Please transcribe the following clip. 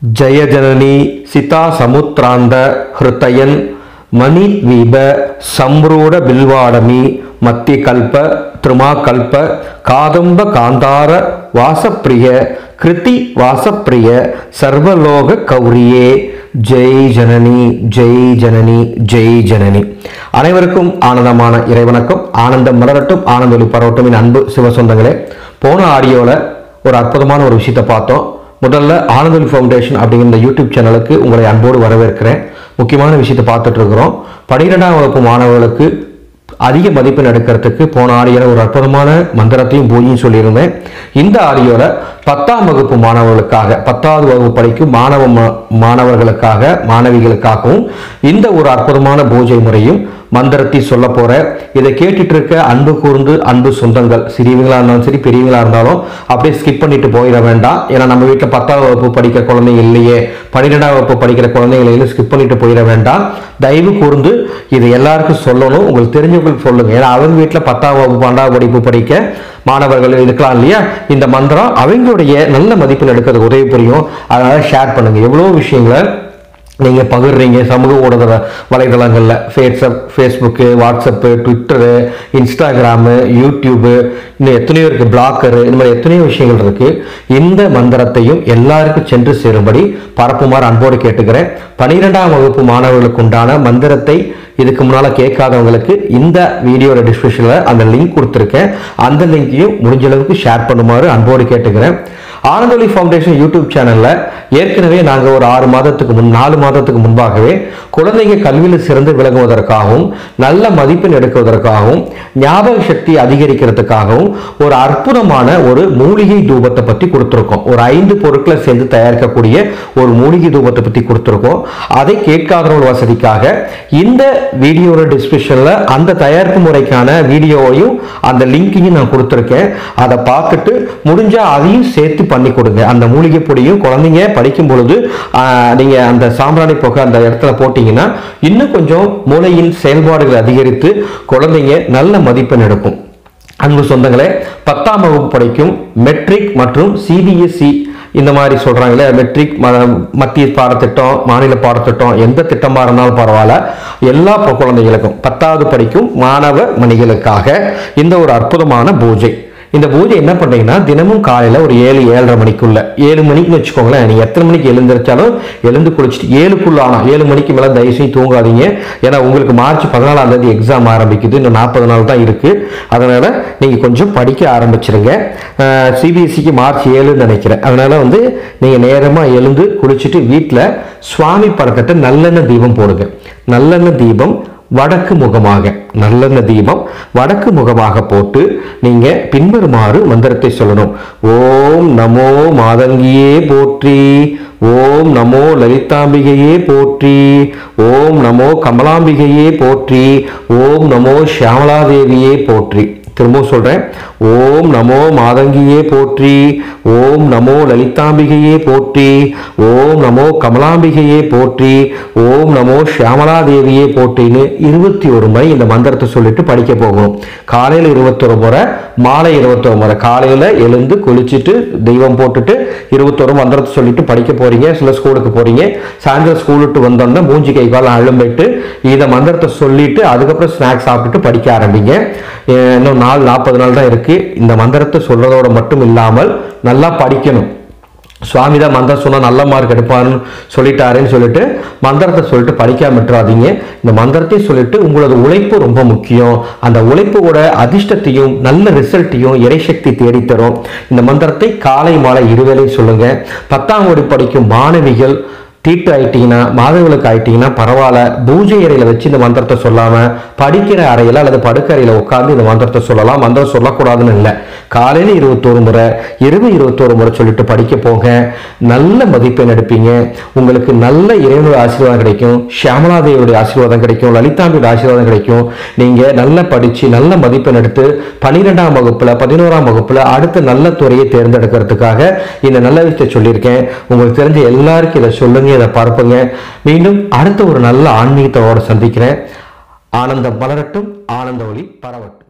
जय जननी सीता समुद्रांत हृतयन मणिद्वीप संरूढ़ बिल्वाडमी मत्तिकल्प त्रिमाकल्प कादंब कांतार वासप्रिय कृति वासप्रिय सर्वलोक कौरिये जय जननी जय जननी जय जननी அனைவருக்கும் ஆனந்தமான இறைவணக்கம். ஆனந்தம் மலரட்டும், ஆனந்த ஒளி பரவட்டும். என் அன்பு சிவசொந்தங்களே, போன ஆடியோவில் ஒரு அற்புதமான ஒரு விஷயத்தை பார்த்தோம். முதல்ல ஆனந்த ஒளி ஃபவுண்டேஷன் அப்படிங்கிற யூடியூப் சேனலுக்கு உங்களை அன்போடு வரவேற்கிறேன். முக்கியமான விஷயத்தை பார்த்துட்டு இருக்கிறோம். 12ஆம் வகுப்பு மாணவர்களுக்கு அதிக மதிப்பெண் எடுக்கிறதுக்கு போன ஆடியோவில் ஒரு அற்புதமான மந்திரத்தையும் பூஜையும் சொல்லியிருந்தேன். இந்த ஆடியோவில் 10ஆம் வகுப்பு மாணவர்களுக்காக, 10வது வகுப்பு படிக்கும் மாணவர்களுக்காக மாணவிகளுக்காகவும் இந்த ஒரு அற்புதமான பூஜை முறையும் மந்திரத்தை சொல்ல போற. இதை கேட்டுட்டு இருக்க அன்பு கூர்ந்து அன்பு சொந்தங்கள், சிறியவங்களா இருந்தாலும் சரி பெரியவங்களா இருந்தாலும் அப்படியே ஸ்கிப் பண்ணிட்டு போயிட வேண்டாம். ஏன்னா நம்ம வீட்டில் 10ஆம் வகுப்பு படிக்கிற குழந்தைங்க இல்லையே, 12ஆம் வகுப்பு படிக்கிற குழந்தைங்களை ஸ்கிப் பண்ணிட்டு போயிட வேண்டாம். தயவு கூர்ந்து இது எல்லாருக்கும் சொல்லணும், உங்களுக்கு தெரிஞ்சவங்களுக்கு சொல்லுங்க. ஏன்னா அவங்க வீட்டில் 10ஆம் வகுப்பு 12ஆம் படிப்பு படிக்க மாணவர்கள் இருக்கலாம் இல்லையா, இந்த மந்திரம் அவங்களுடைய நல்ல மதிப்பெண் எடுக்கிறதுக்கு உதவி புரியும். அதனால ஷேர் பண்ணுங்க. எவ்வளோ விஷயங்களை நீங்கள் பகிர்றீங்க சமூக ஊடக வலைதளங்களில், Facebook, WhatsApp, Twitter, Instagram, YouTube, இன்னும் எத்தனையோ இருக்குது, பிளாக்கரு, இந்த மாதிரி எத்தனையோ விஷயங்கள் இருக்குது. இந்த மந்திரத்தையும் எல்லாருக்கும் சென்று சேரும்படி பரப்புமாறு அன்போடு கேட்டுக்கிறேன். 12ஆம் வகுப்பு மாணவர்களுக்கு உண்டான மந்திரத்தை இதுக்கு முன்னால் கேட்காதவங்களுக்கு இந்த வீடியோட டிஸ்கிரிப்ஷனில் அந்த லிங்க் கொடுத்துருக்கேன். அந்த லிங்கையும் முடிஞ்ச அளவுக்கு ஷேர் பண்ணுமாறு அன்போடு கேட்டுக்கிறேன். ஆனந்த ஒளி ஃபவுண்டேஷன் யூடியூப் சேனலில் ஏற்கனவே நாங்கள் ஒரு 4 மாதத்துக்கு முன்பாகவே குழந்தைங்க கல்வியில் சிறந்து விளங்குவதற்காகவும் நல்ல மதிப்பெண் எடுக்குவதற்காகவும் ஞாபக சக்தி அதிகரிக்கிறதுக்காகவும் ஒரு அற்புதமான ஒரு மூலிகை தூபத்தை பற்றி கொடுத்துருக்கோம். ஒரு 5 பொருட்களை சேர்ந்து தயாரிக்கக்கூடிய ஒரு மூலிகை தூபத்தை பற்றி கொடுத்துருக்கோம். அதை கேட்காதவர்கள் வசதிக்காக இந்த வீடியோட டிஸ்கிரிப்ஷனில் அந்த தயாரிப்பு முறைக்கான வீடியோவையும் அந்த லிங்கையும் நான் கொடுத்துருக்கேன். அதை பார்த்துட்டு முடிஞ்சால் அதையும் சேர்த்து பண்ணி கொடுங்க. அந்த மூலிகை பொடியும் குழந்தைங்க படிக்கும் பொழுது நீங்க அந்த சாம்பிராணி புகை அந்த இடத்துல போட்டீங்கன்னா இன்னும் கொஞ்சம் மூளையின் செயல்பாடுகள் அதிகரித்து குழந்தைங்க நல்ல மதிப்பெண் எடுக்கும். அன்பு சொந்தங்களே, 10ஆம் வகுப்பு படிக்கும் மெட்ரிக் மற்றும் சிபிஎஸ்இ இந்த மாதிரி சொல்றாங்களே, மெட்ரிக் மத்திய பாடத்திட்டம், மாநில பாடத்திட்டம், எந்த திட்டமா இருந்தாலும் பரவாயில்ல, எல்லா குழந்தைகளுக்கும் 10வது படிக்கும் மாணவ மணிகளுக்காக இந்த ஒரு அற்புதமான பூஜை. இந்த பூஜை என்ன பண்றீங்கன்னா, தினமும் காலையில் ஒரு 7-7:30 மணிக்குள்ள, 7 மணிக்குன்னு வச்சுக்கோங்களேன். நீங்க எத்தனை மணிக்கு எழுந்திருச்சாலும் எழுந்து குளிச்சுட்டு 7க்குள்ள, ஆனால் 7 மணிக்கு மேலே தயவுசெய்து தூங்காதீங்க. ஏன்னா உங்களுக்கு மார்ச் 14ஆம் தேதி எக்ஸாம் ஆரம்பிக்குது, இன்னும் 40 நாள் தான் இருக்கு. அதனால நீங்க கொஞ்சம் படிக்க ஆரம்பிச்சிருங்க. சிபிஎஸ்சிக்கு மார்ச் 7 நினைக்கிறேன். அதனால நீங்க நேரமா எழுந்து குளிச்சுட்டு வீட்டில் சுவாமி படத்தை நல்லெண்ணெய் தீபம் போடுங்க. நல்லெண்ணெய் தீபம் வடக்கு முகமாக, நல்லெண்ணெய் தீபம் வடக்கு முகமாக போட்டு நீங்க பின்வருமாறு மந்திரத்தை சொல்லணும். ஓம் நமோ மாதங்கியே போற்றி, ஓம் நமோ லலிதாம்பிகையே போற்றி, ஓம் நமோ கமலாம்பிகையே போற்றி, ஓம் நமோ ஷியாமலாதேவியே போற்றி. திரும்பவும் சொல்றேன். ஓம் நமோ மாதங்கியே போற்றி, ஓம் நமோ லலிதாம்பிகையே போற்றி, ஓம் நமோ கமலாம்பிகையே போற்றி, ஓம் நமோ ஷியாமலாதேவியே போற்றின்னு 21 முறை இந்த மந்திரத்தை சொல்லிட்டு படிக்க போகணும். காலையில் 21 முறை, மாலை 21 முறை. காலையில் எழுந்து குளிச்சுட்டு தெய்வம் போட்டுட்டு 21 மந்திரத்தை சொல்லிட்டு படிக்க போறீங்க. சில ஸ்கூலுக்கு போறீங்க, சாயந்தரம் ஸ்கூல் விட்டு வந்தோம்னா மூஞ்சி கை கால் அழும்பிட்டு இந்த மந்திரத்தை சொல்லிட்டு அதுக்கப்புறம் ஸ்நாக்ஸ் சாப்பிட்டுட்டு படிக்க ஆரம்பிங்க. இன்னும் 40 நாள் தான் இருக்கு. இந்த மந்திரத்தை சொல்றதோட மட்டும் இல்லாமல் நல்லா படிக்கணும். சுவாமி தான் மந்திரம் சொன்னா நல்ல மார்க் எடுப்பாருன்னு சொல்லிட்டாருன்னு சொல்லிட்டு மந்திரத்தை சொல்லிட்டு படிக்காம விட்டுறாதீங்க. இந்த மந்திரத்தை சொல்லிட்டு உங்களோட உழைப்பு ரொம்ப முக்கியம். அந்த உழைப்போட அதிர்ஷ்டத்தையும் நல்ல ரிசல்ட்டையும் இறைசக்தி தேடித்தரும். இந்த மந்திரத்தை காலை மாலை இருவேளை சொல்லுங்க. 10ஆம் வகுப்பு படிக்கும் மாணவிகள் தீட்டு ஆயிட்டீங்கன்னா, மாதவிலக்கு ஆயிட்டீங்கன்னா பரவாயில்ல, பூஜை அறையில் வச்சு இந்த மந்திரத்தை சொல்லாம படிக்கிற அறையில் அல்லது படுக்க அறையில் உட்கார்ந்து இந்த மந்திரத்தை சொல்லலாம். மந்திரம் சொல்லக்கூடாதுன்னு இல்லை. காலையில் 21 முறை, இரவு 21 முறை சொல்லிட்டு படிக்க போங்க. நல்ல மதிப்பெண் எடுப்பீங்க. உங்களுக்கு நல்ல இறைவனுடைய ஆசீர்வாதம் கிடைக்கும், ஷியாமலாதேவியுடைய ஆசீர்வாதம் கிடைக்கும், லலிதாம்பியோட ஆசீர்வாதம் கிடைக்கும். நீங்க நல்லா படிச்சு நல்ல மதிப்பெண் எடுத்து 12ஆம் வகுப்புல 11ஆம் வகுப்புல அடுத்த நல்ல துறையை தேர்ந்தெடுக்கிறதுக்காக இந்த நல்ல விஷயத்தை சொல்லியிருக்கேன். உங்களுக்கு தெரிஞ்ச எல்லாருக்கும் இதை சொல்லுங்க, இதை பரப்புங்க. மீண்டும் அடுத்த ஒரு நல்ல ஆன்மீகத்தோடு சந்திக்கிறேன். ஆனந்தம் மலரட்டும், ஆனந்த ஒளி பரவட்டும்.